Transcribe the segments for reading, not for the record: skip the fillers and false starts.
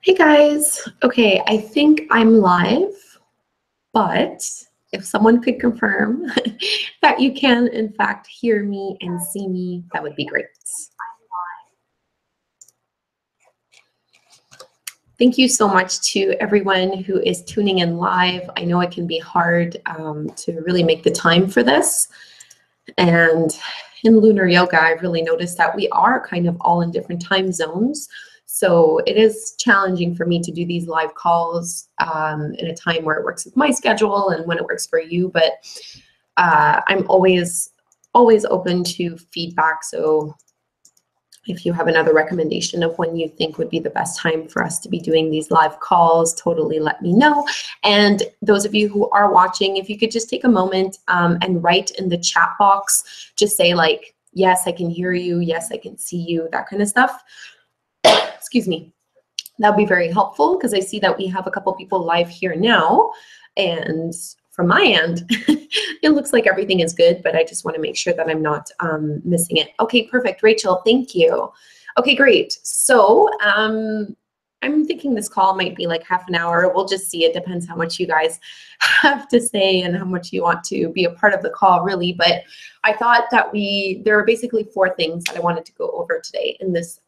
Hey guys, okay, I think I'm live, but if someone could confirm that you can in fact hear me and see me, that would be great. Thank you so much to everyone who is tuning in live. I know it can be hard to really make the time for this. And in Lunar Yoga, I've really noticed that we are kind of all in different time zones. So it is challenging for me to do these live calls in a time where it works with my schedule and when it works for you. But I'm always open to feedback. So if you have another recommendation of when you think would be the best time for us to be doing these live calls, totally let me know. And those of you who are watching, if you could just take a moment and write in the chat box, just say like, yes, I can hear you. Yes, I can see you, that kind of stuff. Excuse me. That would be very helpful because I see that we have a couple people live here now. And from my end, it looks like everything is good, but I just want to make sure that I'm not missing it. Okay, perfect. Rachel, thank you. Okay, great. So I'm thinking this call might be like half an hour. We'll just see. It depends how much you guys have to say and how much you want to be a part of the call, really. But I thought that there are basically 4 things that I wanted to go over today in this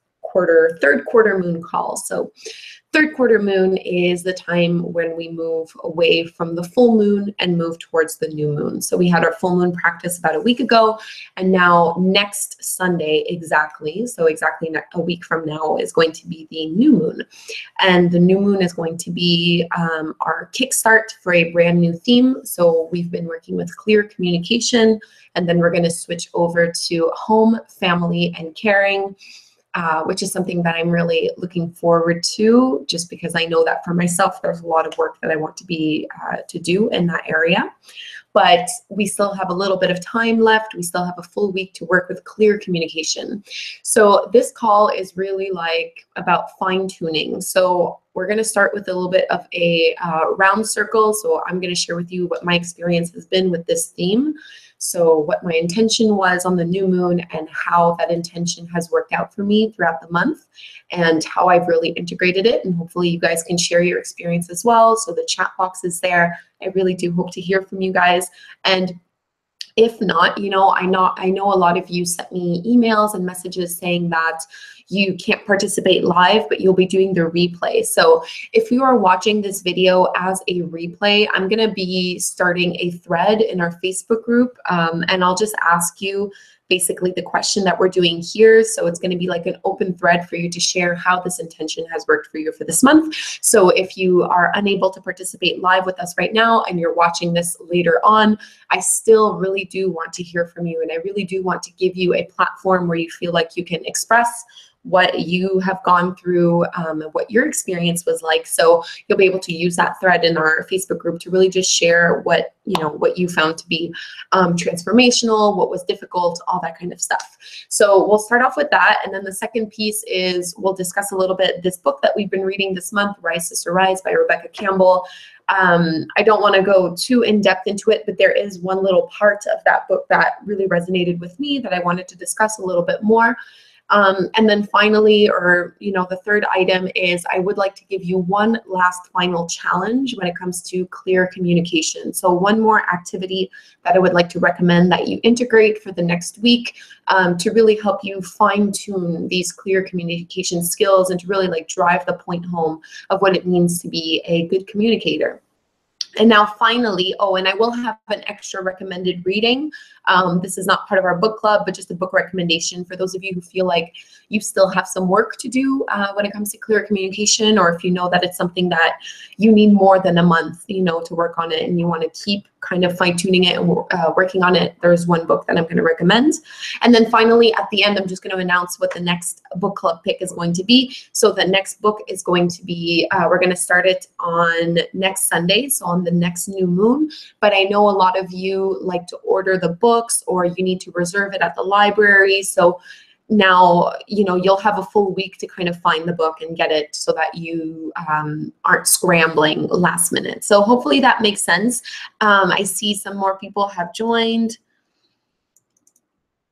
third quarter moon call. So third quarter moon is the time when we move away from the full moon and move towards the new moon. So we had our full moon practice about a week ago, and now next Sunday exactly a week from now is going to be the new moon. And the new moon is going to be our kickstart for a brand new theme. So we've been working with clear communication, and then we're going to switch over to home, family, and caring. Which is something that I'm really looking forward to, just because I know that for myself, there's a lot of work that I want to do in that area. But we still have a little bit of time left. We still have a full week to work with clear communication. So this call is really like about fine tuning. So we're going to start with a little bit of a round circle. So I'm going to share with you what my experience has been with this theme. So what my intention was on the new moon and how that intention has worked out for me throughout the month and how I've really integrated it. And hopefully you guys can share your experience as well. So the chat box is there. I really do hope to hear from you guys. And if not, I know a lot of you sent me emails and messages saying that you can't participate live, but you'll be doing the replay. So if you are watching this video as a replay, I'm going to be starting a thread in our Facebook group, and I'll just ask you basically the question that we're doing here. So it's going to be like an open thread for you to share how this intention has worked for you for this month. So if you are unable to participate live with us right now and you're watching this later on, I still really do want to hear from you. And I really do want to give you a platform where you feel like you can express what you have gone through and what your experience was like. So you'll be able to use that thread in our Facebook group to really just share what you found to be transformational, what was difficult, all that kind of stuff. So we'll start off with that. And then the second piece is we'll discuss a little bit this book that we've been reading this month, Rise Sister Rise by Rebecca Campbell. I don't want to go too in depth into it, but there is one little part of that book that really resonated with me that I wanted to discuss a little bit more. And then finally, the third item is I would like to give you one last final challenge when it comes to clear communication. So one more activity that I would like to recommend that you integrate for the next week to really help you fine tune these clear communication skills and to really like drive the point home of what it means to be a good communicator. And now finally, and I will have an extra recommended reading. This is not part of our book club, but just a book recommendation for those of you who feel like you still have some work to do when it comes to clear communication, or if you know that it's something that you need more than a month, to work on it and you want to keep kind of fine tuning it and working on it. There's one book that I'm going to recommend. And then finally, at the end, I'm just going to announce what the next book club pick is going to be. So the next book is going to be, we're going to start it on next Sunday, so on the next new moon. But I know a lot of you like to order the books or you need to reserve it at the library. So now, you'll have a full week to kind of find the book and get it so that you aren't scrambling last minute. So hopefully that makes sense. I see some more people have joined.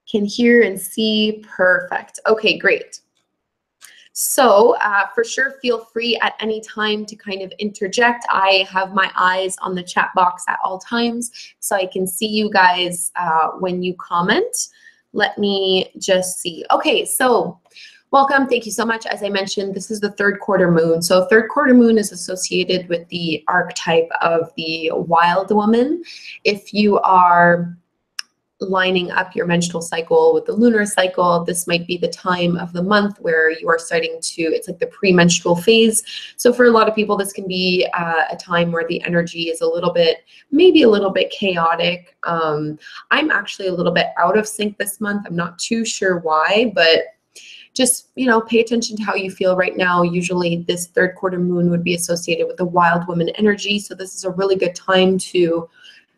Can hear and see. Perfect. Okay, great. So for sure, feel free at any time to kind of interject. I have my eyes on the chat box at all times, so I can see you guys when you comment. Let me just see. Okay, so welcome. Thank you so much. As I mentioned, this is the third quarter moon. So third quarter moon is associated with the archetype of the wild woman. If you are lining up your menstrual cycle with the lunar cycle, this might be the time of the month where you are starting to, it's like the premenstrual phase. So for a lot of people, this can be a time where the energy is a little bit, maybe a little bit chaotic. I'm actually a little bit out of sync this month. I'm not too sure why, but just, you know, pay attention to how you feel right now. Usually this third quarter moon would be associated with the wild woman energy. So this is a really good time to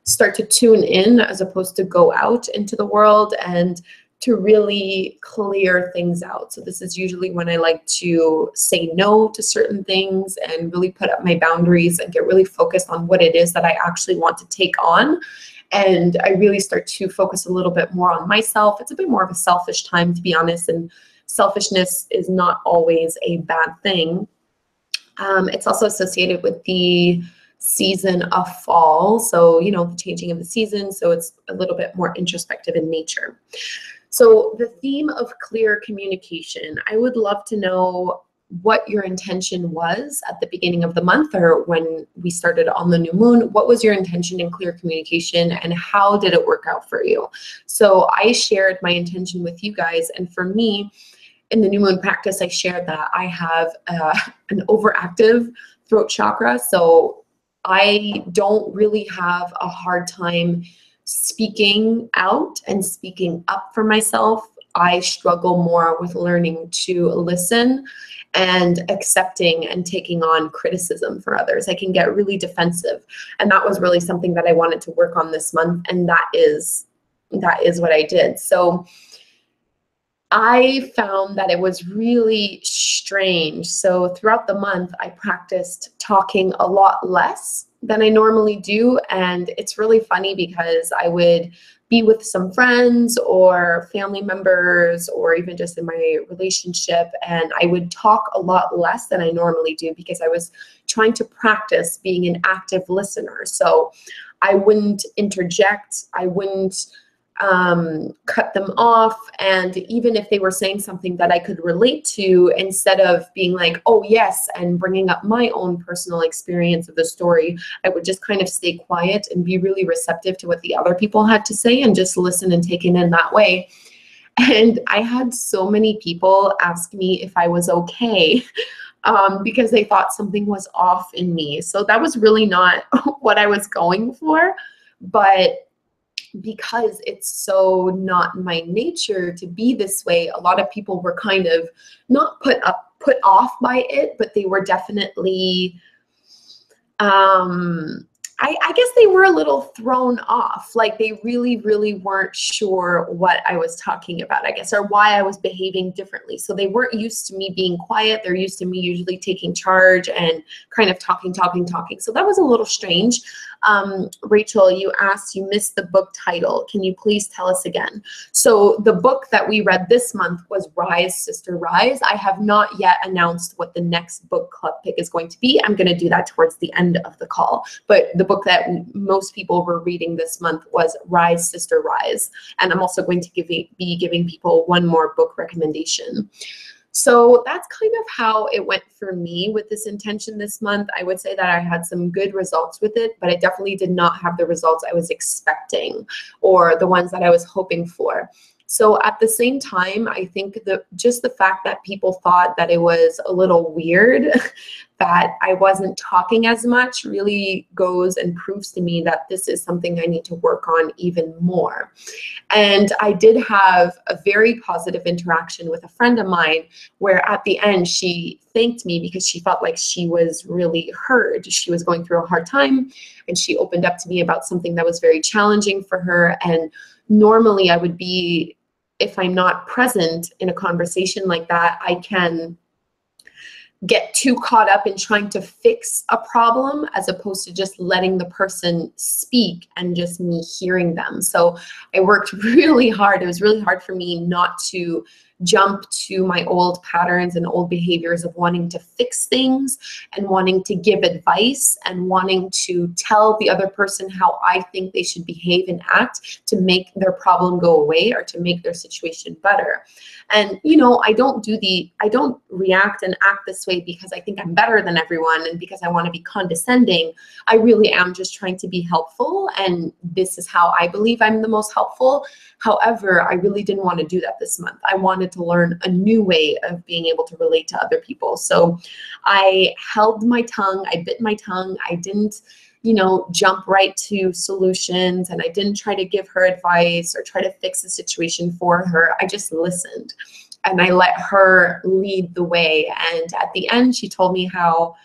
start to tune in as opposed to go out into the world and to really clear things out. So this is usually when I like to say no to certain things and really put up my boundaries and get really focused on what it is that I actually want to take on. And I really start to focus a little bit more on myself. It's a bit more of a selfish time, to be honest, and selfishness is not always a bad thing. It's also associated with the season of fall. So, you know, the changing of the season. So it's a little bit more introspective in nature. So the theme of clear communication, I would love to know what your intention was at the beginning of the month or when we started on the new moon. What was your intention in clear communication and how did it work out for you? So I shared my intention with you guys, and for me, in the new moon practice, I shared that I have an overactive throat chakra. So I don't really have a hard time speaking out and speaking up for myself. I struggle more with learning to listen and accepting and taking on criticism for others. I can get really defensive. And that was really something that I wanted to work on this month. And that is what I did. So I found that it was really strange. So throughout the month, I practiced talking a lot less than I normally do. And it's really funny because I would be with some friends or family members or even just in my relationship, and I would talk a lot less than I normally do because I was trying to practice being an active listener. So I wouldn't interject. I wouldn't cut them off. And even if they were saying something that I could relate to, instead of being like, oh yes, and bringing up my own personal experience of the story, I would just kind of stay quiet and be really receptive to what the other people had to say and just listen and take it in that way. And I had so many people ask me if I was okay because they thought something was off in me. So that was really not what I was going for. But because it's so not my nature to be this way, a lot of people were kind of not put off by it, but they were definitely, I guess they were a little thrown off. Like they really, really weren't sure what I was talking about, I guess, or why I was behaving differently. So they weren't used to me being quiet. They're used to me usually taking charge and kind of talking. So that was a little strange. Rachel, you asked, you missed the book title. Can you please tell us again? So the book that we read this month was Rise, Sister, Rise. I have not yet announced what the next book club pick is going to be. I'm going to do that towards the end of the call. But the book that most people were reading this month was Rise, Sister, Rise. And I'm also going to be giving people one more book recommendation. So that's kind of how it went for me with this intention this month. I would say that I had some good results with it, but I definitely did not have the results I was expecting or the ones that I was hoping for. So at the same time, I think that just the fact that people thought that it was a little weird that I wasn't talking as much really goes and proves to me that this is something I need to work on even more. And I did have a very positive interaction with a friend of mine where at the end she thanked me because she felt like she was really heard. She was going through a hard time and she opened up to me about something that was very challenging for her. And normally I would be, if I'm not present in a conversation like that, I can get too caught up in trying to fix a problem as opposed to just letting the person speak and just me hearing them. So I worked really hard. It was really hard for me not to jump to my old patterns and old behaviors of wanting to fix things and wanting to give advice and wanting to tell the other person how I think they should behave and act to make their problem go away or to make their situation better. And, you know, I don't react and act this way because I think I'm better than everyone and because I want to be condescending. I really am just trying to be helpful, and this is how I believe I'm the most helpful. However, I really didn't want to do that this month. I wanted to learn a new way of being able to relate to other people. So I held my tongue, I bit my tongue, I didn't, you know, jump right to solutions, and I didn't try to give her advice or try to fix the situation for her. I just listened and I let her lead the way. And at the end, she told me how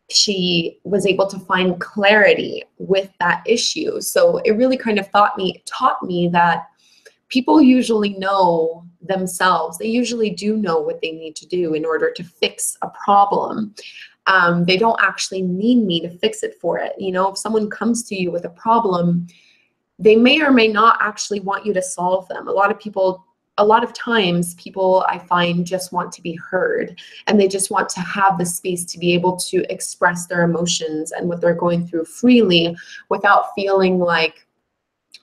she was able to find clarity with that issue. So it really kind of taught me that people usually know themselves. They usually do know what they need to do in order to fix a problem. They don't actually need me to fix it for it. You know, if someone comes to you with a problem, they may or may not actually want you to solve them. A lot of times people, I find, just want to be heard, and they just want to have the space to be able to express their emotions and what they're going through freely without feeling like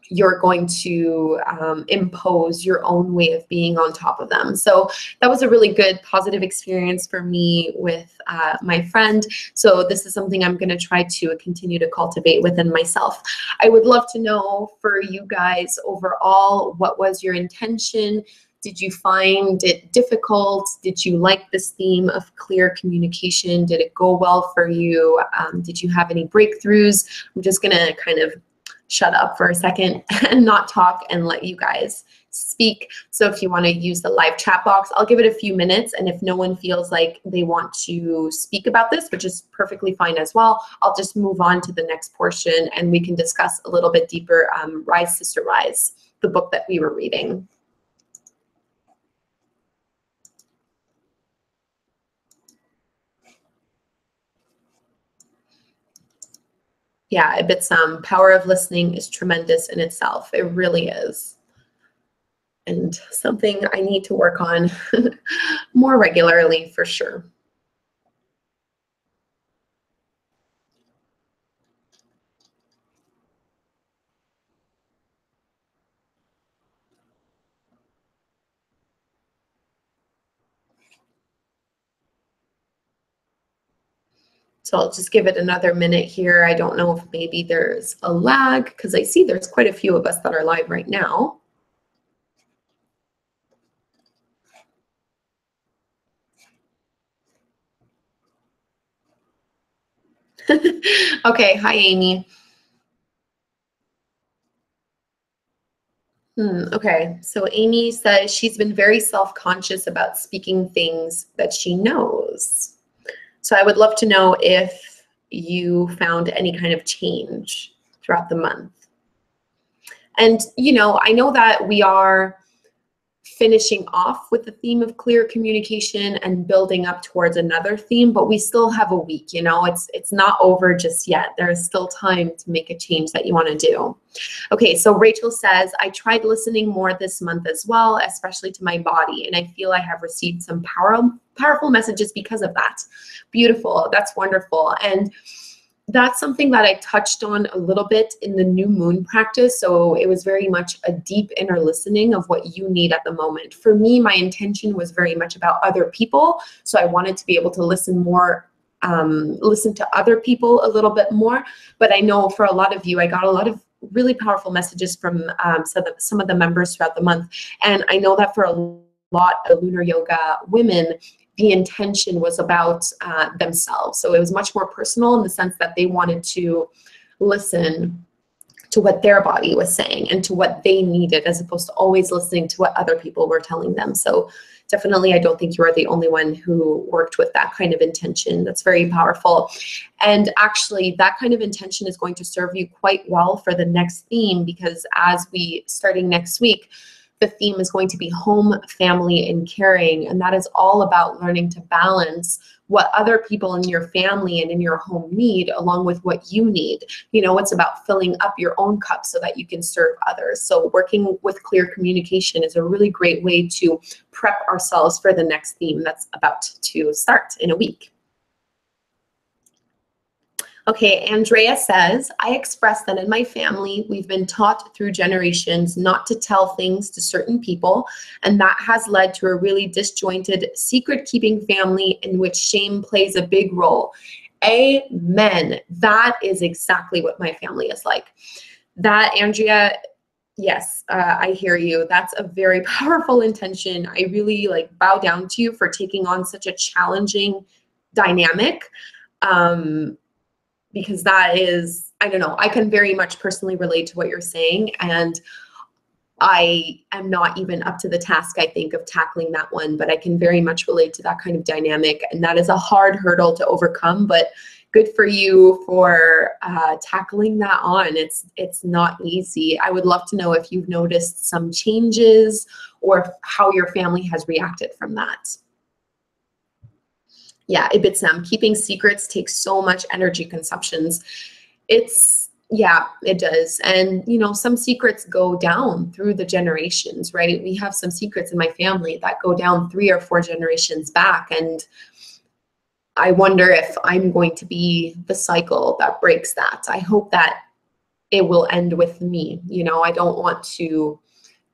you're going to impose your own way of being on top of them. So that was a really good positive experience for me with my friend. So this is something I'm going to try to continue to cultivate within myself. I would love to know for you guys overall, what was your intention? Did you find it difficult? Did you like this theme of clear communication? Did it go well for you? Did you have any breakthroughs? I'm just going to kind of shut up for a second and not talk and let you guys speak. So if you want to use the live chat box, I'll give it a few minutes. And if no one feels like they want to speak about this, which is perfectly fine as well, I'll just move on to the next portion and we can discuss a little bit deeper Rise Sister Rise, the book that we were reading. Yeah, it's power of listening is tremendous in itself. It really is. And something I need to work on more regularly for sure. So I'll just give it another minute here. I don't know if maybe there's a lag because I see there's quite a few of us that are live right now. Okay, hi Amy. Okay, so Amy says she's been very self-conscious about speaking things that she knows. So I would love to know if you found any kind of change throughout the month. And, you know, I know that we are finishing off with the theme of clear communication and building up towards another theme, but we still have a week, you know, it's not over just yet. There is still time to make a change that you want to do. Okay, so Rachel says, I tried listening more this month as well, especially to my body, and I feel I have received some powerful messages because of that. Beautiful, that's wonderful. And that's something that I touched on a little bit in the new moon practice. So it was very much a deep inner listening of what you need at the moment. For me, my intention was very much about other people. So I wanted to be able to listen more, listen to other people a little bit more. But I know for a lot of you, I got a lot of really powerful messages from some of the members throughout the month. And I know that for a lot of Lunar Yoga women, the intention was about themselves. So it was much more personal in the sense that they wanted to listen to what their body was saying and to what they needed, as opposed to always listening to what other people were telling them. So definitely, I don't think you are the only one who worked with that kind of intention. That's very powerful. And actually, that kind of intention is going to serve you quite well for the next theme, because as we, starting next week, the theme is going to be home, family, and caring. And that is all about learning to balance what other people in your family and in your home need along with what you need. You know, it's about filling up your own cup so that you can serve others. So working with clear communication is a really great way to prep ourselves for the next theme that's about to start in a week. Okay, Andrea says, I express that in my family, we've been taught through generations not to tell things to certain people, and that has led to a really disjointed, secret-keeping family in which shame plays a big role. Amen. That is exactly what my family is like. That, Andrea, yes, I hear you. That's a very powerful intention. I really bow down to you for taking on such a challenging dynamic. Because that is, I don't know, I can very much personally relate to what you're saying. And I am not even up to the task, I think, of tackling that one, but I can very much relate to that kind of dynamic. And that is a hard hurdle to overcome, but good for you for tackling that on. It's not easy. I would love to know if you've noticed some changes or how your family has reacted from that. Yeah, Ibitsam, keeping secrets takes so much energy consumptions. Yeah, it does. And, you know, some secrets go down through the generations, right? We have some secrets in my family that go down 3 or 4 generations back. And I wonder if I'm going to be the cycle that breaks that. I hope that it will end with me. You know, I don't want to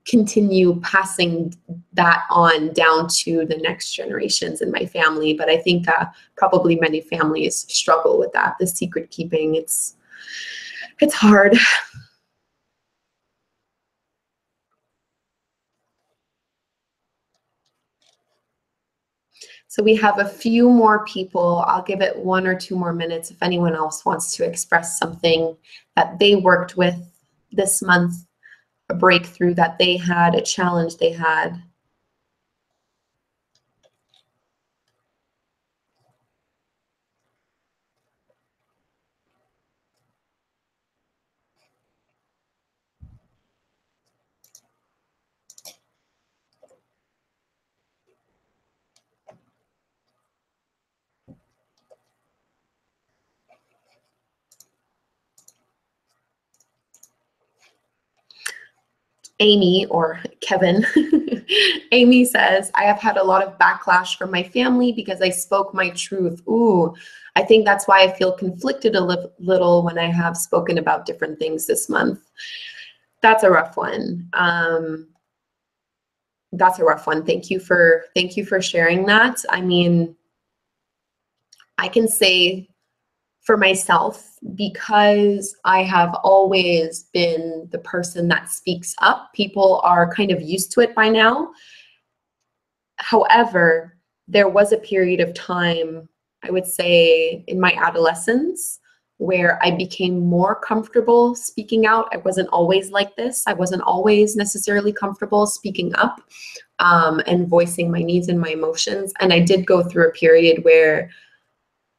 continue passing that on down to the next generations in my family. But I think probably many families struggle with that, the secret keeping. It's hard. So we have a few more people. I'll give it 1 or 2 more minutes if anyone else wants to express something that they worked with this month, a breakthrough that they had, a challenge they had. Amy, or Kevin, Amy says, I have had a lot of backlash from my family because I spoke my truth. Ooh, I think that's why I feel conflicted a little when I have spoken about different things this month. That's a rough one. That's a rough one. Thank you for sharing that. I mean, I can say for myself, because I have always been the person that speaks up, people are kind of used to it by now. However, there was a period of time, I would say in my adolescence, where I became more comfortable speaking out. I wasn't always like this. I wasn't always necessarily comfortable speaking up and voicing my needs and my emotions. And I did go through a period where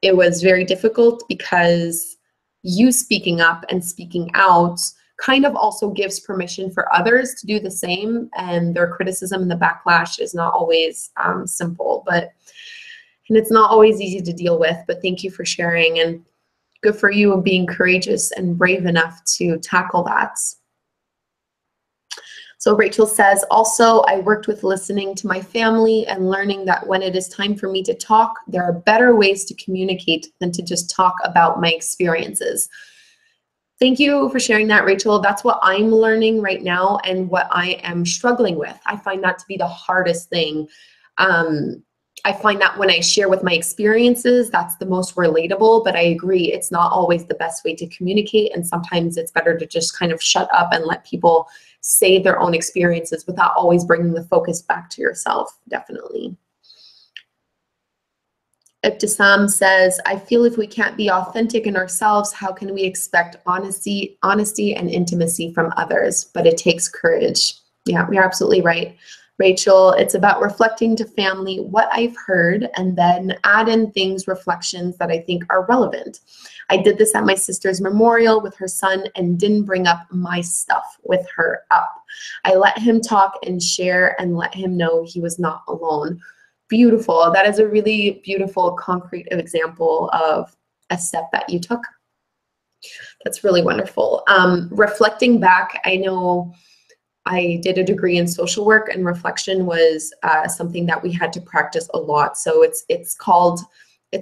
it was very difficult because you speaking up and speaking out kind of also gives permission for others to do the same, and their criticism and the backlash is not always simple, and it's not always easy to deal with. But thank you for sharing, and good for you and being courageous and brave enough to tackle that. So Rachel says, also, I worked with listening to my family and learning that when it is time for me to talk, there are better ways to communicate than to just talk about my experiences. Thank you for sharing that, Rachel. That's what I'm learning right now and what I am struggling with. I find that to be the hardest thing. I find that when I share with my experiences, that's the most relatable, but I agree, it's not always the best way to communicate. And sometimes it's better to just kind of shut up and let people say their own experiences without always bringing the focus back to yourself, definitely. Ibtisam says, I feel if we can't be authentic in ourselves, how can we expect honesty and intimacy from others? But it takes courage. Yeah, you're absolutely right. Rachel, it's about reflecting to family what I've heard and then add in things, reflections that I think are relevant. I did this at my sister's memorial with her son and didn't bring up my stuff with her up. I let him talk and share and let him know he was not alone. Beautiful. That is a really beautiful, concrete example of a step that you took. That's really wonderful. Reflecting back, I know I did a degree in social work, and reflection was something that we had to practice a lot. So it's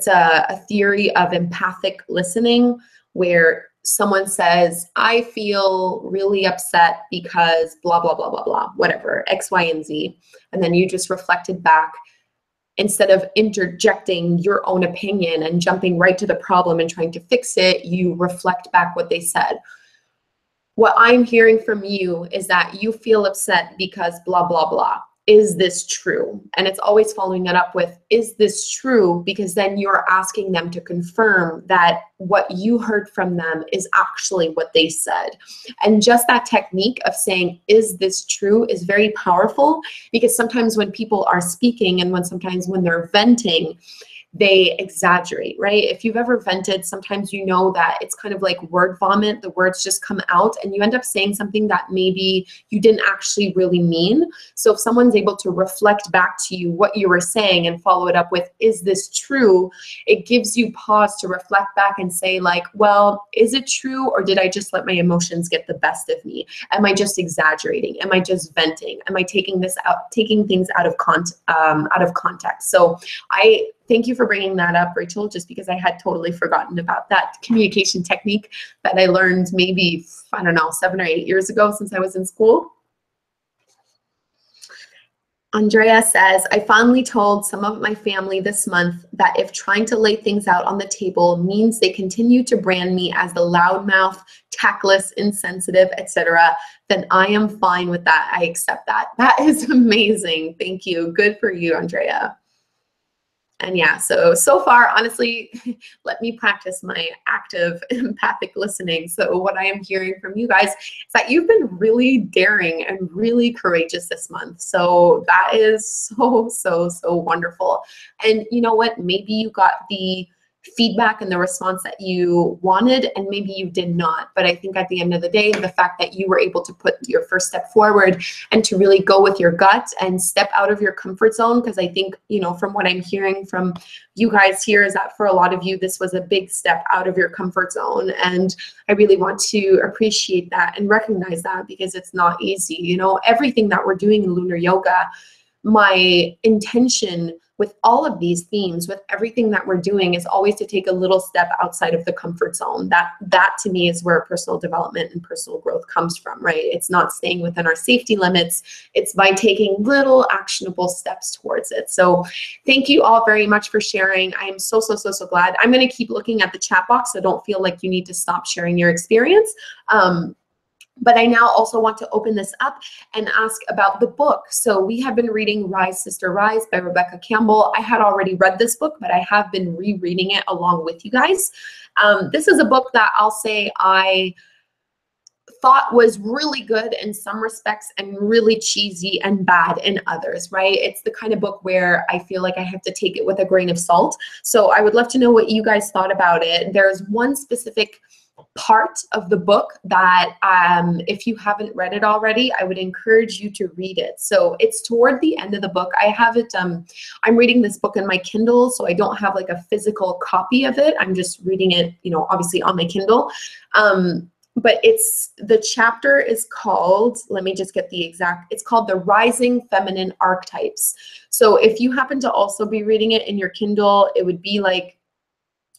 a theory of empathic listening, where someone says, I feel really upset because blah, blah, blah, blah, blah, whatever, X, Y, and Z. And then you just reflected back. Instead of interjecting your own opinion and jumping right to the problem and trying to fix it, you reflect back what they said. What I'm hearing from you is that you feel upset because blah, blah, blah. Is this true? And it's always following it up with, is this true? Because then you're asking them to confirm that what you heard from them is actually what they said. And just that technique of saying, is this true, is very powerful, because sometimes when people are speaking and sometimes when they're venting, they exaggerate, right? If you've ever vented, sometimes you know that it's kind of like word vomit. The words just come out and you end up saying something that maybe you didn't actually really mean. So if someone's able to reflect back to you what you were saying and follow it up with, is this true? It gives you pause to reflect back and say like, well, is it true? Or did I just let my emotions get the best of me? Am I just exaggerating? Am I just venting? Am I taking things out of context? So I thank you for bringing that up, Rachel, just because I had totally forgotten about that communication technique that I learned maybe, I don't know, 7 or 8 years ago since I was in school. Andrea says, I finally told some of my family this month that if trying to lay things out on the table means they continue to brand me as the loudmouth, tactless, insensitive, etc., then I am fine with that. I accept that. That is amazing. Thank you. Good for you, Andrea. And yeah, so far, honestly, let me practice my active empathic listening. So what I am hearing from you guys is that you've been really daring and really courageous this month. So that is so wonderful. And you know what? Maybe you got the feedback and the response that you wanted, and maybe you did not. But I think at the end of the day, the fact that you were able to put your first step forward and to really go with your gut and step out of your comfort zone, because I think, you know, from what I'm hearing from you guys here is that for a lot of you, this was a big step out of your comfort zone. And I really want to appreciate that and recognize that, because it's not easy. You know, everything that we're doing in Lunar Yoga, my intention with all of these themes, with everything that we're doing, is always to take a little step outside of the comfort zone. That to me is where personal development and personal growth comes from, right? It's not staying within our safety limits. It's by taking little actionable steps towards it. So thank you all very much for sharing. I am so glad. I'm going to keep looking at the chat box, so don't feel like you need to stop sharing your experience. But I now also want to open this up and ask about the book. So we have been reading Rise, Sister, Rise by Rebecca Campbell. I had already read this book, but I have been rereading it along with you guys. This is a book that I'll say I thought was really good in some respects and really cheesy and bad in others, right? It's the kind of book where I feel like I have to take it with a grain of salt. So I would love to know what you guys thought about it. There's one specific part of the book that if you haven't read it already, I would encourage you to read it. So it's toward the end of the book. I have it, I'm reading this book in my Kindle, so I don't have like a physical copy of it. I'm just reading it, you know, obviously on my Kindle. But the chapter is called, let me just get the exact, it's called The Rising Feminine Archetypes. So if you happen to also be reading it in your Kindle, it would be like,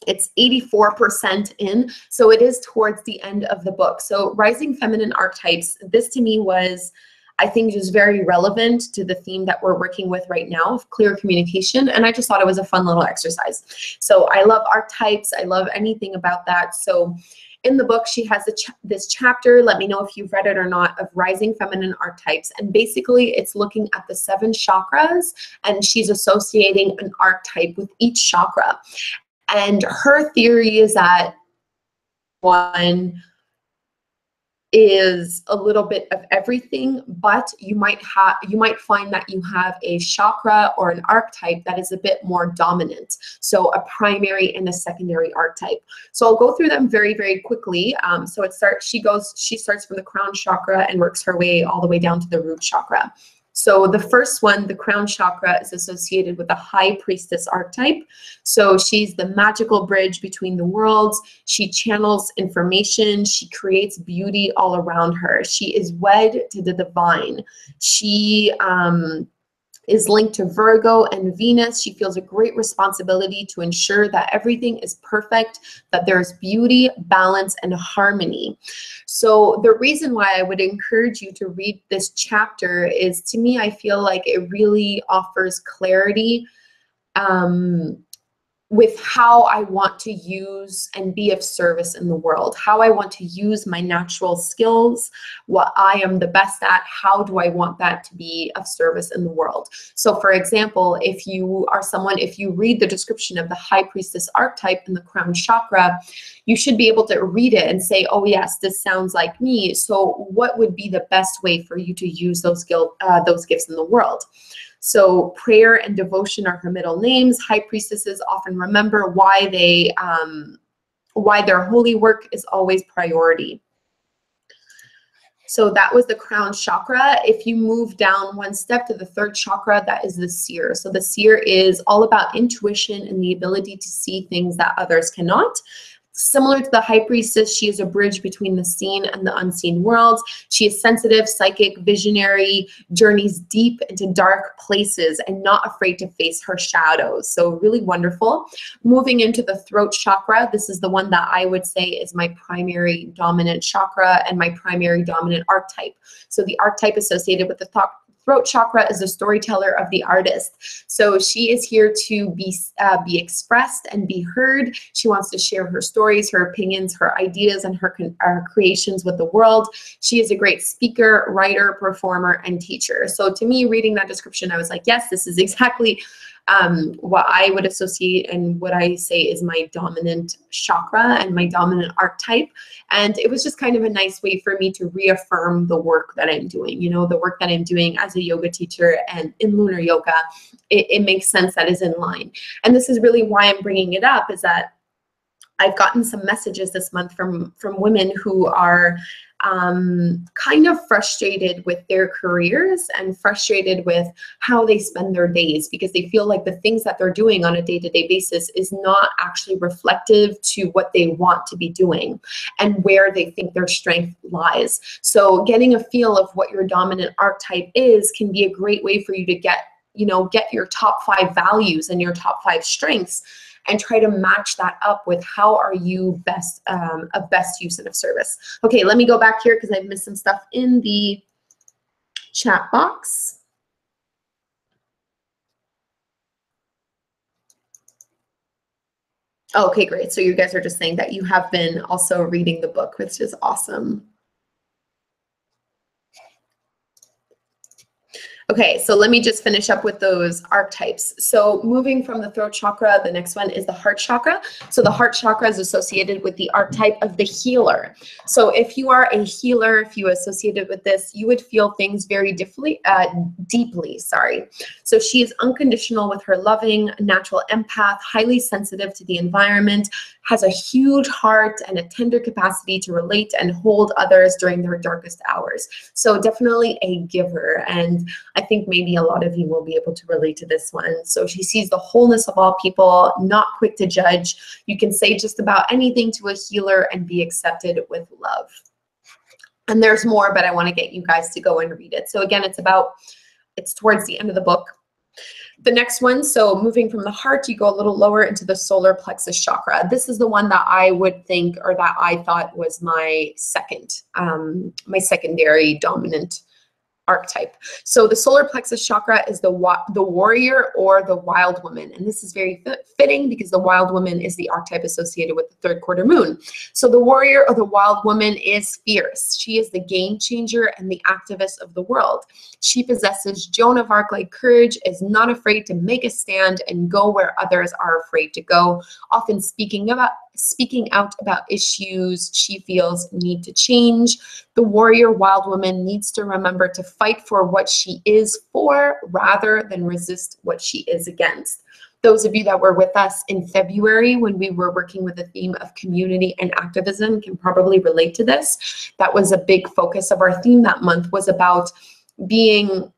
it's 84% in, so it is towards the end of the book. So Rising Feminine Archetypes, this to me was, I think, just very relevant to the theme that we're working with right now of clear communication. And I just thought it was a fun little exercise. So I love archetypes. I love anything about that. So in the book, she has this chapter, let me know if you've read it or not, of Rising Feminine Archetypes. And basically it's looking at the 7 chakras, and she's associating an archetype with each chakra. And her theory is that one, is a little bit of everything, but you might find that you have a chakra or an archetype that is a bit more dominant. So a primary and a secondary archetype. So I'll go through them very, very quickly. So she starts from the crown chakra and works her way all the way down to the root chakra. So the first one, the crown chakra, is associated with the high priestess archetype. So she's the magical bridge between the worlds. She channels information. She creates beauty all around her. She is wed to the divine. She is linked to Virgo and Venus. She feels a great responsibility to ensure that everything is perfect, that there's beauty, balance, and harmony. So the reason why I would encourage you to read this chapter is, to me, I feel like it really offers clarity with how I want to use and be of service in the world, how I want to use my natural skills, what I am the best at, how do I want that to be of service in the world. So for example, if you read the description of the high priestess archetype in the crown chakra, you should be able to read it and say, oh yes, this sounds like me. So what would be the best way for you to use those gifts in the world? So prayer and devotion are her middle names. High priestesses often remember why their holy work is always priority. So that was the crown chakra. If you move down one step to the third chakra, that is the seer. So the seer is all about intuition and the ability to see things that others cannot. Similar to the high priestess, she is a bridge between the seen and the unseen worlds. She is sensitive, psychic, visionary, journeys deep into dark places, and not afraid to face her shadows. So really wonderful. Moving into the throat chakra, this is the one that I would say is my primary dominant chakra and my primary dominant archetype. So the archetype associated with the throat chakra is the storyteller of the artist. So she is here to be expressed and be heard. She wants to share her stories, her opinions, her ideas, and her creations with the world. She is a great speaker, writer, performer, and teacher. So to me, reading that description, I was like, yes, this is exactly what I would associate and what I say is my dominant chakra and my dominant archetype. And it was just kind of a nice way for me to reaffirm the work that I'm doing, the work that I'm doing as a yoga teacher and in Lunar Yoga. It makes sense that is in line. And this is really why I'm bringing it up, is that I've gotten some messages this month from women who are kind of frustrated with their careers and frustrated with how they spend their days, because they feel like the things that they're doing on a day-to-day basis is not actually reflective to what they want to be doing and where they think their strength lies. So getting a feel of what your dominant archetype is can be a great way for you to get your top 5 values and your top 5 strengths, and try to match that up with how are you best of best use and of service. Okay, let me go back here because I've missed some stuff in the chat box. Okay, great. So you guys are just saying that you have been also reading the book, which is awesome. Okay, so let me just finish up with those archetypes. So moving from the throat chakra, the next one is the heart chakra. So the heart chakra is associated with the archetype of the healer. So if you are a healer, if you associated with this, you would feel things very deeply. So she is unconditional with her loving, natural empath, highly sensitive to the environment, has a huge heart and a tender capacity to relate and hold others during their darkest hours. So definitely a giver. And I think maybe a lot of you will be able to relate to this one. So she sees the wholeness of all people, not quick to judge. You can say just about anything to a healer and be accepted with love. And there's more, but I want to get you guys to go and read it. So again, it's towards the end of the book. The next one, so moving from the heart, you go a little lower into the solar plexus chakra. This is the one that I would think, or that I thought was my secondary dominant archetype. So the solar plexus chakra is the warrior or the wild woman. And this is very fitting because the wild woman is the archetype associated with the third quarter moon. So the warrior or the wild woman is fierce. She is the game changer and the activist of the world. She possesses Joan of Arc-like courage, is not afraid to make a stand and go where others are afraid to go, often speaking up speaking out about issues she feels need to change. The warrior wild woman needs to remember to fight for what she is for rather than resist what she is against. Those of you that were with us in February when we were working with the theme of community and activism can probably relate to this. That was a big focus of our theme that month, was about being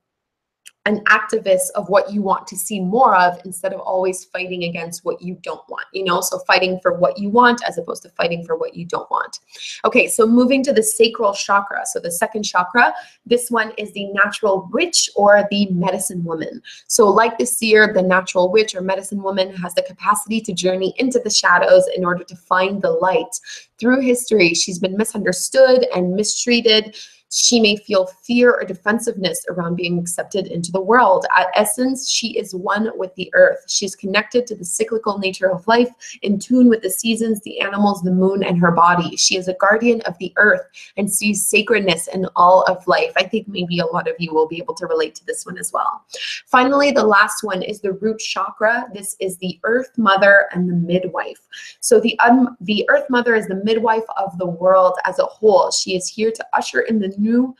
an activist of what you want to see more of instead of always fighting against what you don't want, you know, so fighting for what you want as opposed to fighting for what you don't want. Okay, so moving to the sacral chakra. So the second chakra, this one is the natural witch or the medicine woman. So like the seer, the natural witch or medicine woman has the capacity to journey into the shadows in order to find the light. Through history, she's been misunderstood and mistreated. She may feel fear or defensiveness around being accepted into the world. At essence, she is one with the earth. She's connected to the cyclical nature of life, in tune with the seasons, the animals, the moon, and her body. She is a guardian of the earth and sees sacredness in all of life. I think maybe a lot of you will be able to relate to this one as well. Finally, the last one is the root chakra. This is the earth mother and the midwife. So the earth mother is the midwife of the world as a whole. She is here to usher in the new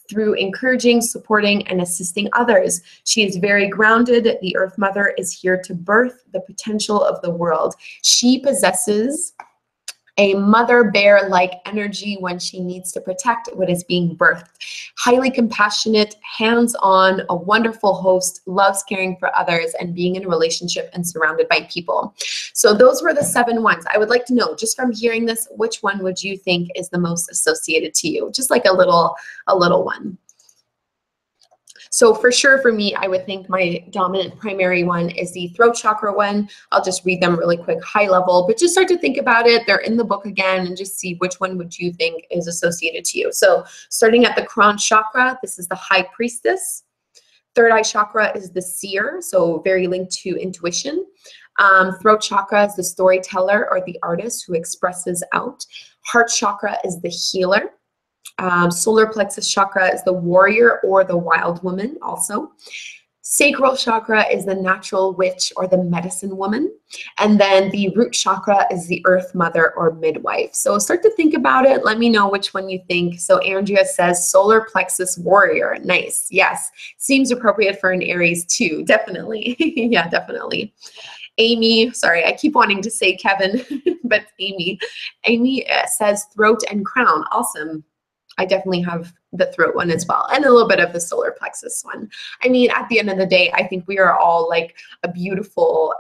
through encouraging, supporting, and assisting others. She is very grounded. The Earth Mother is here to birth the potential of the world. She possesses a mother bear-like energy when she needs to protect what is being birthed. Highly compassionate, hands-on, a wonderful host, loves caring for others and being in a relationship and surrounded by people. So those were the 7 ones. I would like to know, just from hearing this, which one would you think is the most associated to you? Just like a little one. So for sure for me, I would think my dominant primary one is the throat chakra one. I'll just read them really quick, high level, but just start to think about it. They're in the book again and just see which one would you think is associated to you. So starting at the crown chakra, this is the high priestess. Third eye chakra is the seer, so very linked to intuition. Throat chakra is the storyteller or the artist who expresses out. Heart chakra is the healer. Solar plexus chakra is the warrior or the wild woman also. Sacral chakra is the natural witch or the medicine woman. And then the root chakra is the earth mother or midwife. So start to think about it. Let me know which one you think. So Andrea says solar plexus warrior. Nice. Yes. Seems appropriate for an Aries too. Definitely. Yeah, definitely. Amy, sorry, I keep wanting to say Kevin, but Amy says throat and crown. Awesome. I definitely have the throat one as well, and a little bit of the solar plexus one. I mean, at the end of the day, I think we are all like a beautiful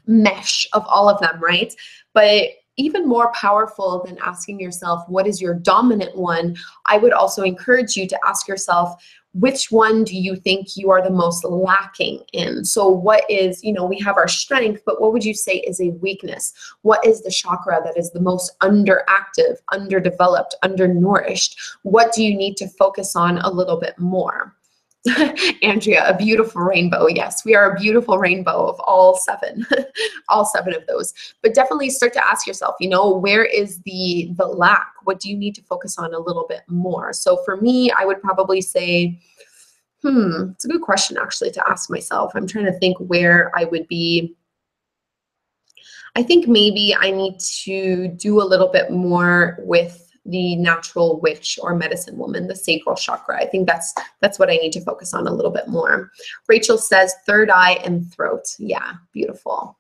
mesh of all of them, right? But even more powerful than asking yourself, what is your dominant one? I would also encourage you to ask yourself, which one do you think you are the most lacking in? So what is, you know, we have our strength, but what would you say is a weakness? What is the chakra that is the most underactive, underdeveloped, undernourished? What do you need to focus on a little bit more? Andrea, a beautiful rainbow. Yes, we are a beautiful rainbow of all 7, all 7 of those. But definitely start to ask yourself, you know, where is the lack? What do you need to focus on a little bit more? So for me, I would probably say, it's a good question actually to ask myself. I'm trying to think where I would be. I think maybe I need to do a little bit more with the natural witch or medicine woman, the sacral chakra. I think that's what I need to focus on a little bit more. Rachel says third eye and throat. Yeah, beautiful.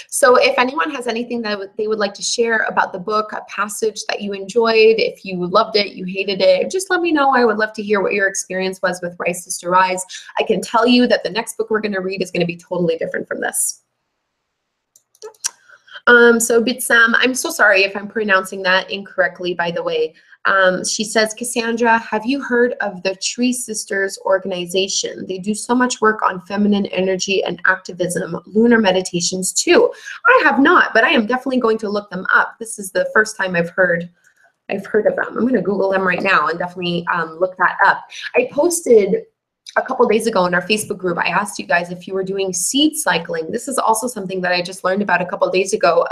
So if anyone has anything that they would like to share about the book, a passage that you enjoyed, if you loved it, you hated it, just let me know. I would love to hear what your experience was with Rise Sister Rise. I can tell you that the next book we're going to read is going to be totally different from this. So Bitsam, I'm so sorry if I'm pronouncing that incorrectly, by the way. She says, Cassandra, have you heard of the Tree Sisters organization? They do so much work on feminine energy and activism, lunar meditations too. I have not, but I am definitely going to look them up. This is the first time I've heard of them. I'm going to Google them right now and definitely look that up. I posted a couple days ago in our Facebook group, I asked you guys if you were doing seed cycling. This is also something that I just learned about a couple days ago.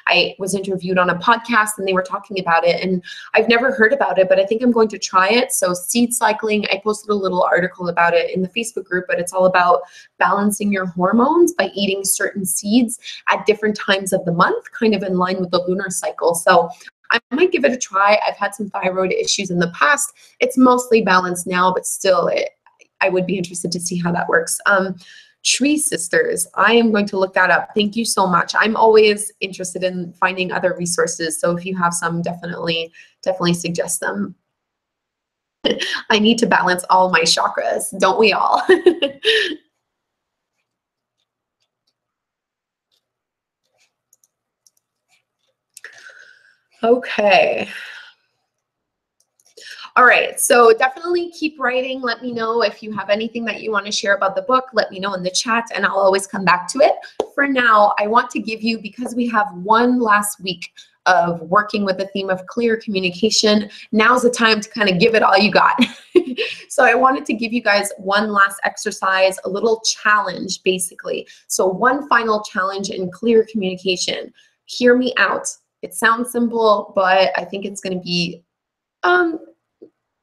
I was interviewed on a podcast and they were talking about it, and I've never heard about it, but I think I'm going to try it. So seed cycling, I posted a little article about it in the Facebook group, but it's all about balancing your hormones by eating certain seeds at different times of the month, kind of in line with the lunar cycle. So I might give it a try. I've had some thyroid issues in the past. It's mostly balanced now, but still, I would be interested to see how that works. Tree Sisters, I am going to look that up. Thank you so much. I'm always interested in finding other resources. So if you have some, definitely suggest them. I need to balance all my chakras, don't we all? Okay. All right, so definitely keep writing. Let me know if you have anything that you want to share about the book. Let me know in the chat and I'll always come back to it. For now, I want to give you, because we have one last week of working with the theme of clear communication, now's the time to kind of give it all you got. So I wanted to give you guys one last exercise, a little challenge basically. So one final challenge in clear communication. Hear me out. It sounds simple, but I think it's going to be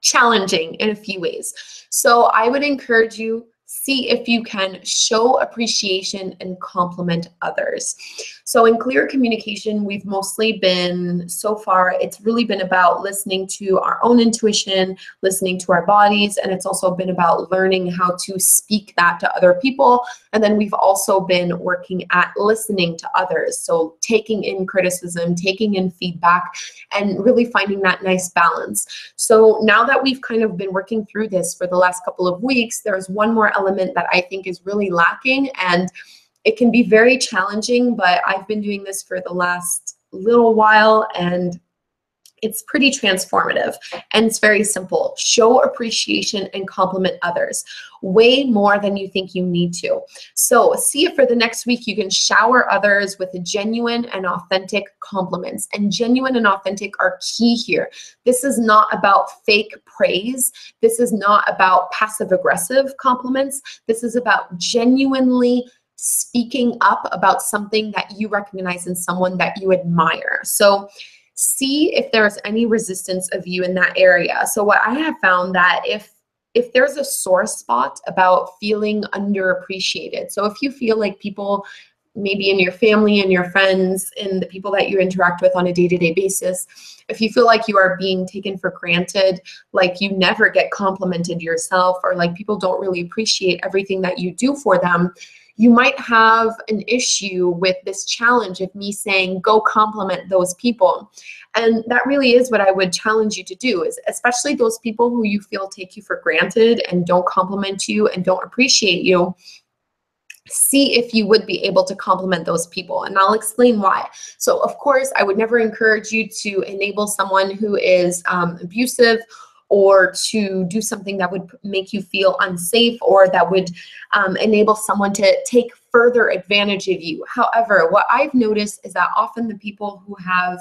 challenging in a few ways. So I would encourage you, see if you can show appreciation and compliment others. So in clear communication, we've mostly been, so far, it's really been about listening to our own intuition, listening to our bodies, and it's also been about learning how to speak that to other people. And then we've also been working at listening to others. So taking in criticism, taking in feedback, and really finding that nice balance. So now that we've kind of been working through this for the last couple of weeks, there's one more element that I think is really lacking, and it can be very challenging, but I've been doing this for the last little while and it's pretty transformative, and it's very simple. Show appreciation and compliment others way more than you think you need to. So see if for the next week you can shower others with genuine and authentic compliments. And genuine and authentic are key here. This is not about fake praise. This is not about passive aggressive compliments. This is about genuinely speaking up about something that you recognize in someone that you admire. So see if there's any resistance of you in that area. So what I have found that if there's a sore spot about feeling underappreciated, so if you feel like people, maybe in your family and your friends and the people that you interact with on a day-to-day basis, if you feel like you are being taken for granted, like you never get complimented yourself, or like people don't really appreciate everything that you do for them, you might have an issue with this challenge of me saying, go compliment those people. And that really is what I would challenge you to do, is especially those people who you feel take you for granted and don't compliment you and don't appreciate you. See if you would be able to compliment those people, and I'll explain why. So of course, I would never encourage you to enable someone who is abusive, or to do something that would make you feel unsafe, or that would enable someone to take further advantage of you. However, what I've noticed is that often the people who have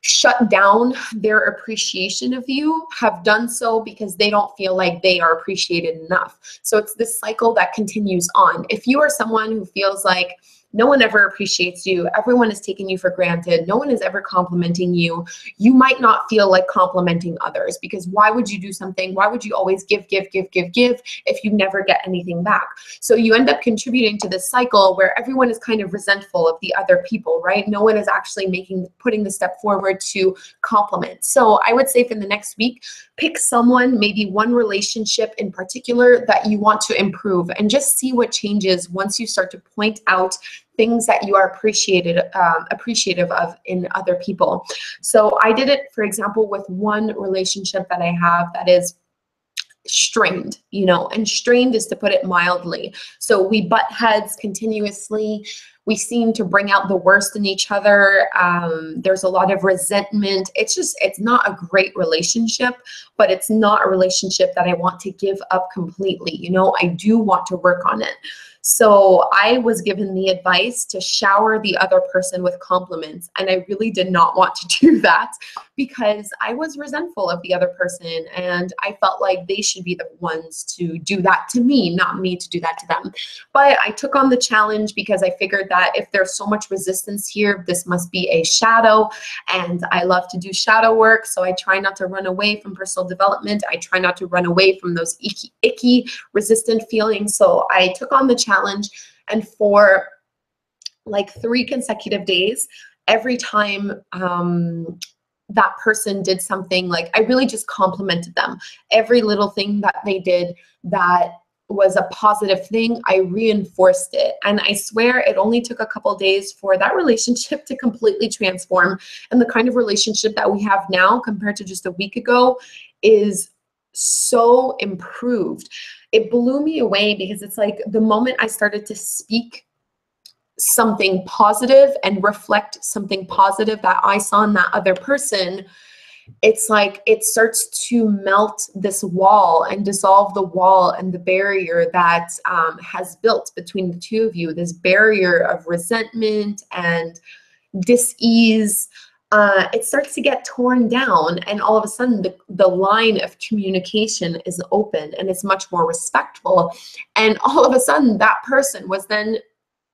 shut down their appreciation of you have done so because they don't feel like they are appreciated enough. So it's this cycle that continues on. If you are someone who feels like no one ever appreciates you, everyone is taking you for granted, no one is ever complimenting you, you might not feel like complimenting others, because why would you do something? Why would you always give if you never get anything back? So you end up contributing to this cycle where everyone is kind of resentful of the other people, right? No one is actually putting the step forward to compliment. So I would say for the next week, pick someone, maybe one relationship in particular that you want to improve, and just see what changes once you start to point out things that you are appreciative of in other people. So I did it, for example, with one relationship that I have that is strained, and strained is to put it mildly. So we butt heads continuously. We seem to bring out the worst in each other. There's a lot of resentment. It's not a great relationship, but it's not a relationship that I want to give up completely. I do want to work on it. So I was given the advice to shower the other person with compliments. And I really did not want to do that because I was resentful of the other person. And I felt like they should be the ones to do that to me, not me to do that to them. But I took on the challenge because I figured that if there's so much resistance here, this must be a shadow. And I love to do shadow work. So I try not to run away from personal development. I try not to run away from those icky, resistant feelings. So I took on the challenge, and for like 3 consecutive days, every time that person did something, like I really just complimented them. Every little thing that they did that was a positive thing, I reinforced it. And I swear it only took a couple days for that relationship to completely transform. And the kind of relationship that we have now compared to just a week ago is so improved. It blew me away because it's like the moment I started to speak something positive and reflect something positive that I saw in that other person, it's like it starts to melt this wall and dissolve the wall and the barrier that has built between the two of you, this barrier of resentment and dis-ease. It starts to get torn down, and all of a sudden the line of communication is open and it's much more respectful. And all of a sudden that person was then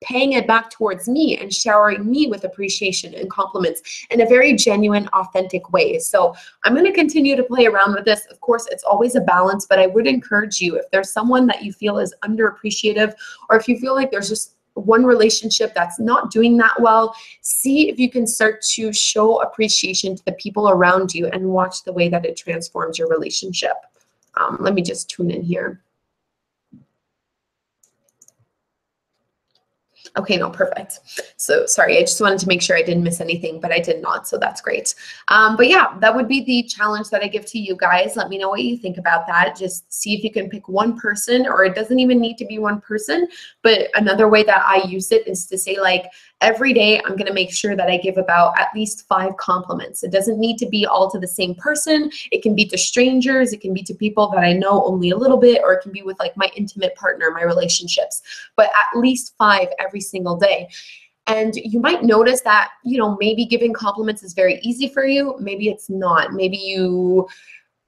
paying it back towards me and showering me with appreciation and compliments in a very genuine, authentic way. So I'm going to continue to play around with this. Of course, it's always a balance, but I would encourage you, if there's someone that you feel is underappreciative, or if you feel like there's just one relationship that's not doing that well, see if you can start to show appreciation to the people around you and watch the way that it transforms your relationship. Let me just tune in here. Okay, no, perfect. So sorry, I just wanted to make sure I didn't miss anything, but I did not, so that's great. But yeah, that would be the challenge that I give to you guys. Let me know what you think about that. Just see if you can pick one person, or it doesn't even need to be one person, but another way that I use it is to say, like, every day I'm going to make sure that I give about at least 5 compliments. It doesn't need to be all to the same person. It can be to strangers. It can be to people that I know only a little bit, or it can be with like my intimate partner, my relationships, but at least 5 every single day. And you might notice that, you know, maybe giving compliments is very easy for you. Maybe it's not. Maybe you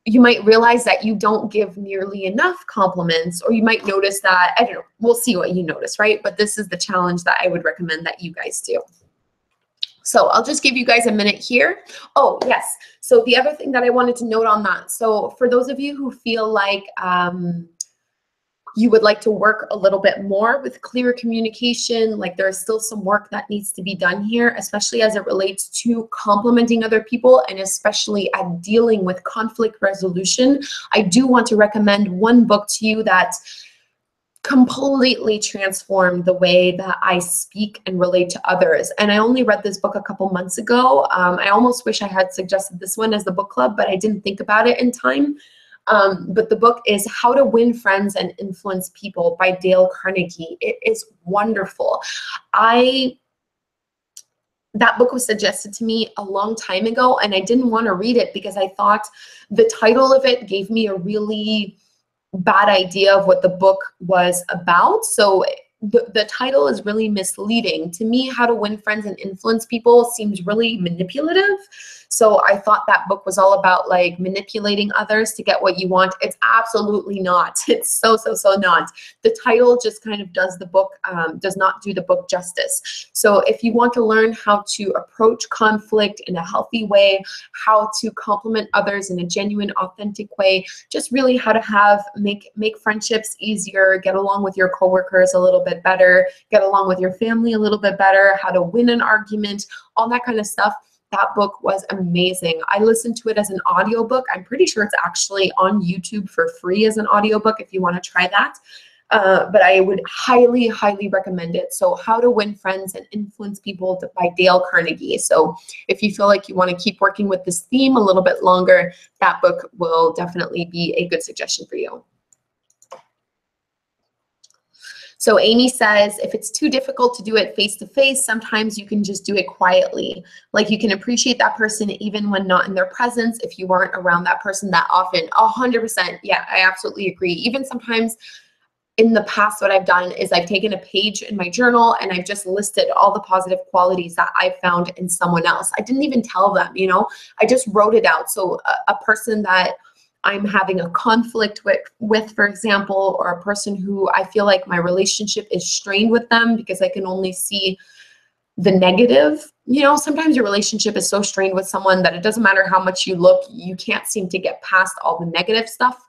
might realize that you don't give nearly enough compliments, or you might notice that, I don't know, we'll see what you notice, right? But this is the challenge that I would recommend that you guys do. So I'll just give you guys a minute here. Oh, yes. So the other thing that I wanted to note on that. So for those of you who feel like, you would like to work a little bit more with clear communication, like there's still some work that needs to be done here, especially as it relates to complimenting other people, and especially at dealing with conflict resolution. I do want to recommend one book to you that completely transformed the way that I speak and relate to others. And I only read this book a couple months ago. I almost wish I had suggested this one as the book club, but I didn't think about it in time. But the book is How to Win Friends and Influence People by Dale Carnegie. It is wonderful. That book was suggested to me a long time ago, and I didn't want to read it because I thought the title of it gave me a really bad idea of what the book was about. So the title is really misleading. To me, How to Win Friends and Influence People seems really manipulative. So I thought that book was all about like manipulating others to get what you want. It's absolutely not. It's so not. The title just kind of does not do the book justice. So if you want to learn how to approach conflict in a healthy way, how to compliment others in a genuine, authentic way, just really how to make friendships easier, get along with your coworkers a little bit better, get along with your family a little bit better, how to win an argument, all that kind of stuff. That book was amazing. I listened to it as an audiobook. I'm pretty sure it's actually on YouTube for free as an audiobook if you want to try that. But I would highly, highly recommend it. So How to Win Friends and Influence People by Dale Carnegie. So if you feel like you want to keep working with this theme a little bit longer, that book will definitely be a good suggestion for you. So Amy says, if it's too difficult to do it face-to-face, sometimes you can just do it quietly. Like you can appreciate that person even when not in their presence if you aren't around that person that often. 100%. Yeah, I absolutely agree. Even sometimes in the past, what I've done is I've taken a page in my journal and I've just listed all the positive qualities that I found in someone else. I didn't even tell them, you know, I just wrote it out. So a person that I'm having a conflict with, for example, or a person who I feel like my relationship is strained with them because I can only see the negative. You know, sometimes your relationship is so strained with someone that it doesn't matter how much you look, you can't seem to get past all the negative stuff.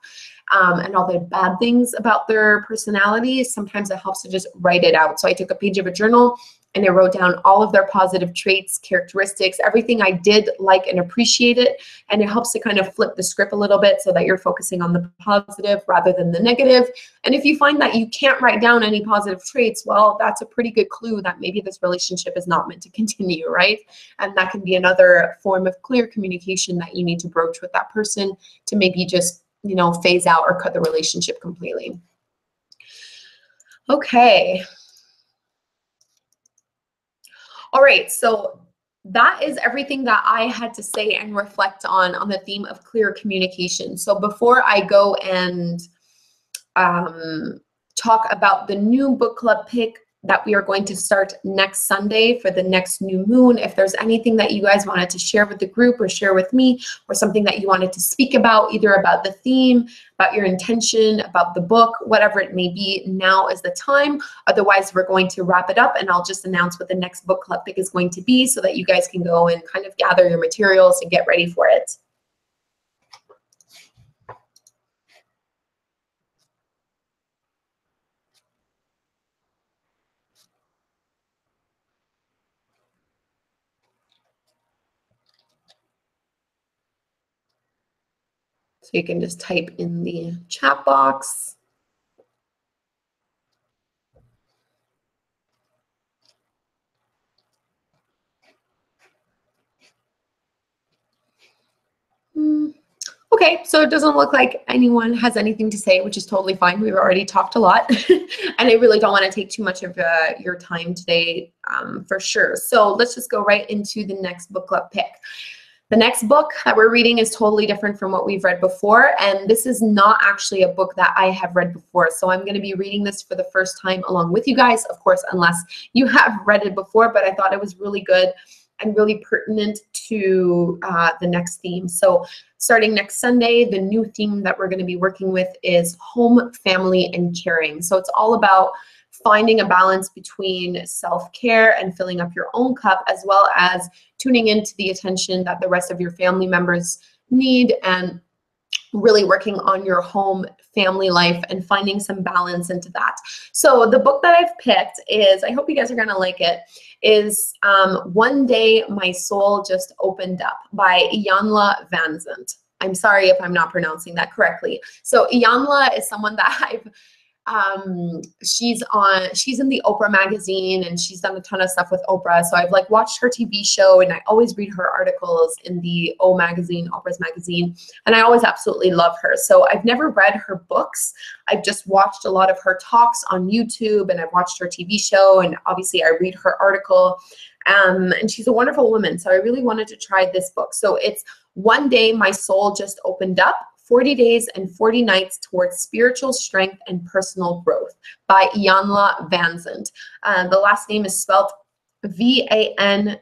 And all the bad things about their personality. Sometimes it helps to just write it out. So I took a page of a journal and I wrote down all of their positive traits, characteristics, everything I did like and appreciate it. And it helps to kind of flip the script a little bit so that you're focusing on the positive rather than the negative. And if you find that you can't write down any positive traits, well, that's a pretty good clue that maybe this relationship is not meant to continue, right? And that can be another form of clear communication that you need to broach with that person to maybe just, you know, phase out or cut the relationship completely. Okay. All right, so that is everything that I had to say and reflect on the theme of clear communication. So before I go and talk about the new book club pick that we are going to start next Sunday for the next new moon, if there's anything that you guys wanted to share with the group or share with me, or something that you wanted to speak about, either about the theme, about your intention, about the book, whatever it may be, now is the time. Otherwise, we're going to wrap it up and I'll just announce what the next book club pick is going to be so that you guys can go and kind of gather your materials and get ready for it. So you can just type in the chat box. Okay, so it doesn't look like anyone has anything to say, which is totally fine. We've already talked a lot, and I really don't want to take too much of your time today, for sure. So let's just go right into the next book club pick. The next book that we're reading is totally different from what we've read before, and this is not actually a book that I have read before. So I'm going to be reading this for the first time along with you guys, of course, unless you have read it before, but I thought it was really good and really pertinent to the next theme. So starting next Sunday, the new theme that we're going to be working with is home, family, and caring. So it's all about finding a balance between self-care and filling up your own cup, as well as tuning into the attention that the rest of your family members need, and really working on your home family life and finding some balance into that. So the book that I've picked is, I hope you guys are gonna like it, is One Day My Soul Just Opened Up by Iyanla Vanzant. I'm sorry if I'm not pronouncing that correctly. So Iyanla is someone that she's in the Oprah magazine, and she's done a ton of stuff with Oprah. So I've like watched her TV show, and I always read her articles in the Oprah's magazine, and I always absolutely love her. So I've never read her books. I've just watched a lot of her talks on YouTube, and I've watched her TV show, and obviously I read her article. And she's a wonderful woman. So I really wanted to try this book. So it's One Day My Soul Just Opened Up, 40 Days and 40 Nights Towards Spiritual Strength and Personal Growth by Iyanla Vanzant. The last name is spelled Vanzant.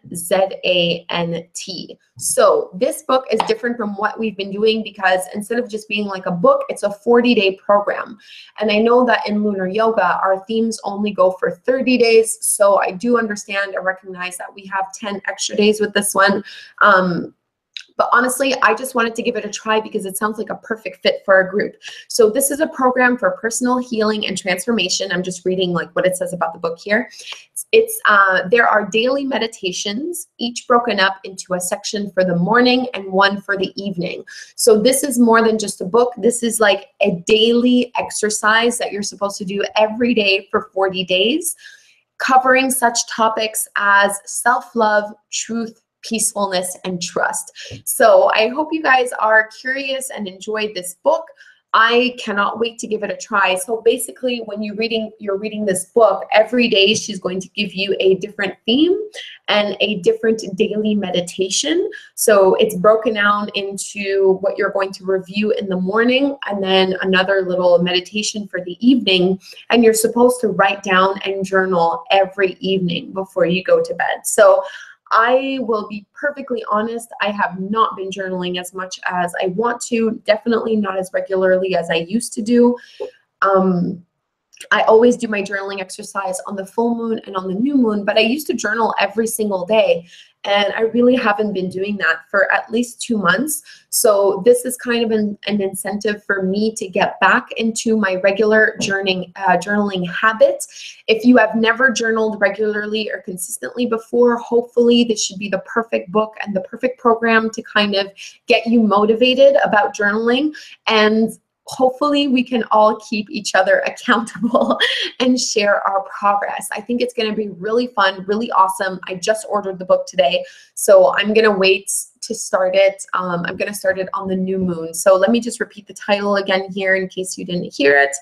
So this book is different from what we've been doing, because instead of just being like a book, it's a 40-day program. And I know that in Lunar Yoga, our themes only go for 30 days. So I do understand and recognize that we have 10 extra days with this one. But honestly, I just wanted to give it a try because it sounds like a perfect fit for our group. So this is a program for personal healing and transformation. I'm just reading like what it says about the book here. There are daily meditations, each broken up into a section for the morning and one for the evening. So this is more than just a book. This is like a daily exercise that you're supposed to do every day for 40 days, covering such topics as self-love, truth, peacefulness, and trust. So I hope you guys are curious and enjoyed this book. I cannot wait to give it a try. So basically, when you're reading this book, every day she's going to give you a different theme and a different daily meditation. So it's broken down into what you're going to review in the morning and then another little meditation for the evening. And you're supposed to write down and journal every evening before you go to bed. So I will be perfectly honest, I have not been journaling as much as I want to, definitely not as regularly as I used to do. I always do my journaling exercise on the full moon and on the new moon, but I used to journal every single day. And I really haven't been doing that for at least 2 months. So this is kind of an incentive for me to get back into my regular journaling habit. If you have never journaled regularly or consistently before, hopefully this should be the perfect book and the perfect program to kind of get you motivated about journaling. And hopefully we can all keep each other accountable and share our progress. I think it's going to be really fun, really awesome. I just ordered the book today, so I'm going to wait to start it. I'm going to start it on the new moon. So let me just repeat the title again here in case you didn't hear it.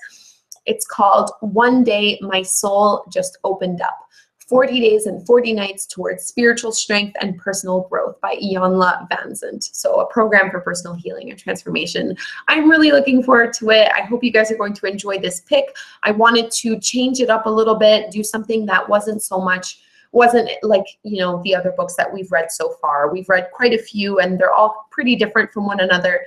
It's called One Day My Soul Just Opened Up. 40 Days and 40 Nights Towards Spiritual Strength and Personal Growth by Ianla Van Zandt. So a program for personal healing and transformation. I'm really looking forward to it. I hope you guys are going to enjoy this pick. I wanted to change it up a little bit, do something that wasn't like, you know, the other books that we've read so far. We've read quite a few and they're all pretty different from one another.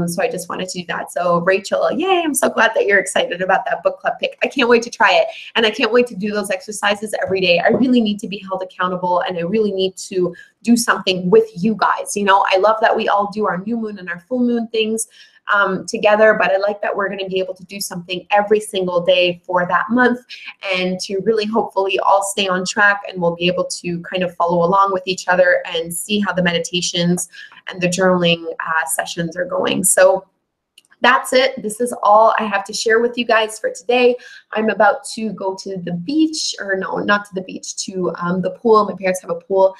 So I just wanted to do that. So Rachel, yay, I'm so glad that you're excited about that book club pick. I can't wait to try it. And I can't wait to do those exercises every day. I really need to be held accountable and I really need to do something with you guys. You know, I love that we all do our new moon and our full moon things together, but I like that we're going to be able to do something every single day for that month and to really hopefully all stay on track, and we'll be able to kind of follow along with each other and see how the meditations and the journaling sessions are going. So that's it. This is all I have to share with you guys for today. I'm about to go to the beach, or no, not to the beach, to the pool. My parents have a pool.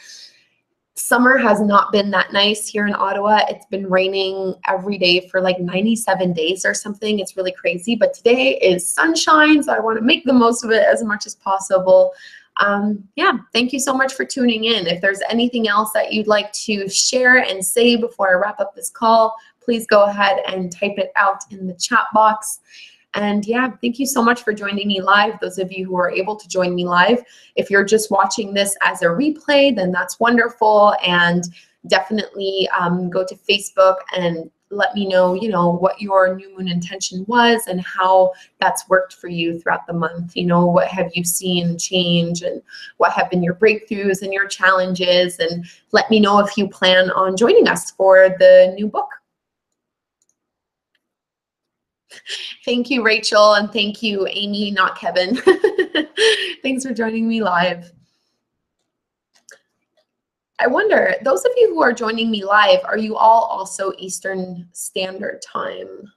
Summer has not been that nice here in Ottawa. It's been raining every day for like 97 days or something. It's really crazy, but today is sunshine, so I want to make the most of it as much as possible. Yeah, thank you so much for tuning in. If there's anything else that you'd like to share and say before I wrap up this call, please go ahead and type it out in the chat box. And yeah, thank you so much for joining me live. Those of you who are able to join me live, if you're just watching this as a replay, then that's wonderful. And definitely go to Facebook and let me know, you know, what your new moon intention was and how that's worked for you throughout the month. You know, what have you seen change and what have been your breakthroughs and your challenges? And let me know if you plan on joining us for the new book. Thank you, Rachel, and thank you, Amy, not Kevin. Thanks for joining me live. I wonder, those of you who are joining me live, are you all also Eastern Standard Time?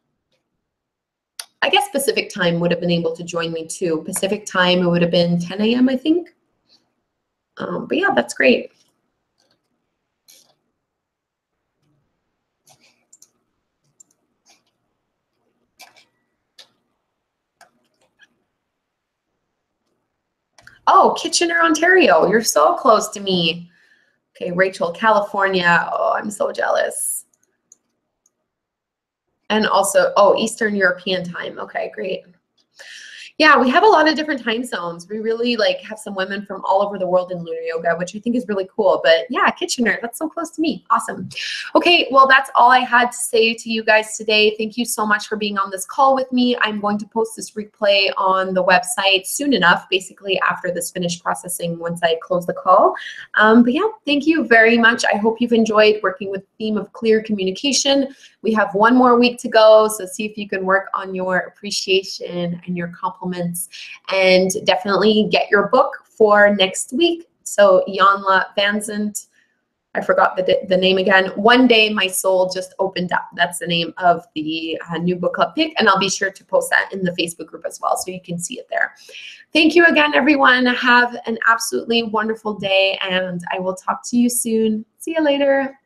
I guess Pacific Time would have been able to join me too. Pacific Time, it would have been 10 a.m., I think. But yeah, that's great. Oh, Kitchener, Ontario. You're so close to me. Okay, Rachel, California. Oh, I'm so jealous. And also, oh, Eastern European time. Okay, great. Yeah, we have a lot of different time zones. We really like have some women from all over the world in Lunar Yoga, which I think is really cool. But yeah, Kitchener, that's so close to me. Awesome. Okay, well, that's all I had to say to you guys today. Thank you so much for being on this call with me. I'm going to post this replay on the website soon enough, basically after this finished processing once I close the call. But yeah, thank you very much. I hope you've enjoyed working with the theme of clear communication. We have one more week to go, so see if you can work on your appreciation and your compliments, and definitely get your book for next week. So Ianla Van Zandt, I forgot the name again. One Day My Soul Just Opened Up. That's the name of the new book club pick, and I'll be sure to post that in the Facebook group as well, so you can see it there. Thank you again, everyone. Have an absolutely wonderful day, and I will talk to you soon. See you later.